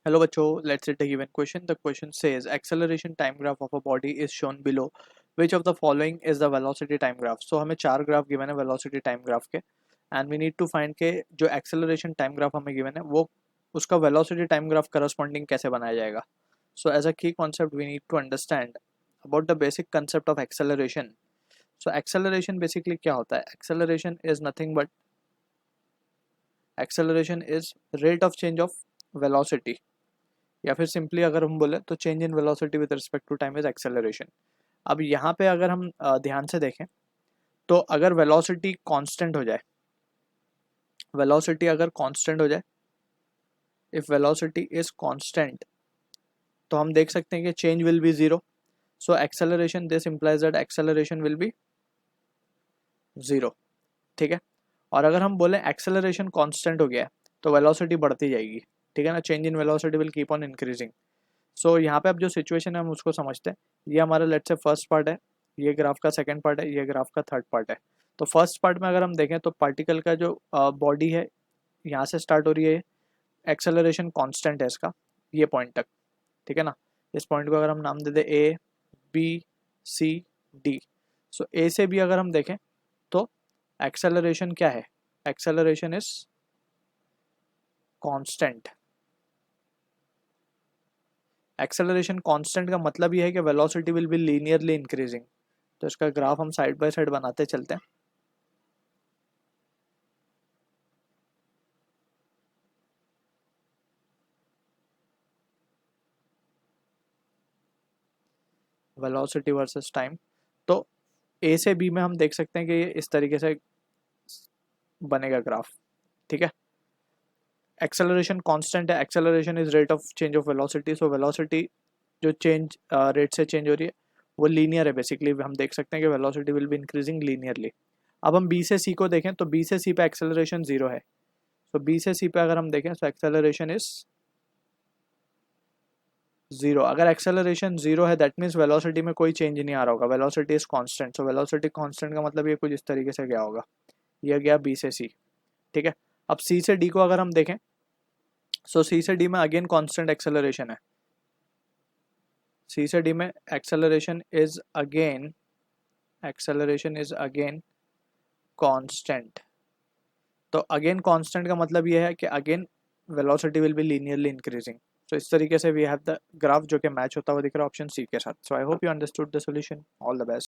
Hello बच्चों, let's take a given question. The question says acceleration time graph of a body is shown below. Which of the following is the velocity time graph? So हमें चार graph given है velocity time graph के and we need to find के जो acceleration time graph हमें given है वो उसका velocity time graph corresponding कैसे बनाया जाएगा. So as a key concept we need to understand about the basic concept of acceleration. So acceleration basically क्या होता है? Acceleration is nothing but acceleration is rate of change of velocity. या फिर simply अगर हम बोले तो change in velocity with respect to time is acceleration. अब यहाँ पे अगर हम ध्यान से देखें तो अगर वेलोसिटी कांस्टेंट हो जाए, वेलोसिटी अगर कांस्टेंट हो जाए, इफ वेलोसिटी इज कांस्टेंट तो हम देख सकते हैं कि change will be zero. So acceleration this implies that acceleration will be zero. ठीक है. और अगर हम बोले एक्सेलरेशन कांस्टेंट हो गया तो वेलोसिटी बढ़ती जाएगी. ठीक है ना. Change in velocity will keep on increasing. So यहाँ पे अब जो सिचुएशन है हम उसको समझते हैं. ये हमारा लेट्स से फर्स्ट पार्ट है, ये ग्राफ का सेकंड पार्ट है, ये ग्राफ का थर्ड पार्ट है. तो फर्स्ट पार्ट में अगर हम देखें तो पार्टिकल का जो बॉडी है यहाँ से स्टार्ट हो रही है, एक्सेलरेशन कांस्टेंट है इसका ये पॉइंट तक. ठीक है ना. इस पॉइंट को अगर हम नाम दे दे ए बी सी डी. सो ए से बी अगर हम देखें तो एक्सेलरेशन क्या है? Acceleration is constant. Acceleration constant का मतलब ये है कि velocity will be linearly increasing. तो इसका ग्राफ हम साइड बाय साइड बनाते चलते हैं. Velocity versus time. तो ए से बी में हम देख सकते हैं कि ये इस तरीके से बनेगा ग्राफ. ठीक है. एक्सेलरेशन कांस्टेंट है, acceleration is rate of change of velocity. So velocity जो चेंज रेट से चेंज हो रही है वो लीनियर है. बेसिकली हम देख सकते हैं कि velocity will be increasing linearly. अब हम बी से सी को देखें तो बी से सी पे एक्सेलरेशन जीरो है. तो बी से सी पे अगर हम देखें तो एक्सेलरेशन इज जीरो. अगर एक्सेलरेशन जीरो है दैट मीन्स वेलोसिटी में कोई चेंज नहीं आ रहा होगा. Velocity is constant. So velocity constant का मतलब ये कुछ इस तरीके से गया होगा. ये गया बी से सी. ठीक है. अब सी से डी को अगर हम देखें सो सी से डी में अगेन कांस्टेंट एक्सेलरेशन है. सी से डी में एक्सेलरेशन इज अगेन कांस्टेंट. तो अगेन कांस्टेंट का मतलब ये है कि again velocity will be linearly increasing. तो इस तरीके से वी हैव द ग्राफ जो कि मैच होता हुआ दिख रहा है ऑप्शन सी के साथ. So I hope you understood the solution. All the best.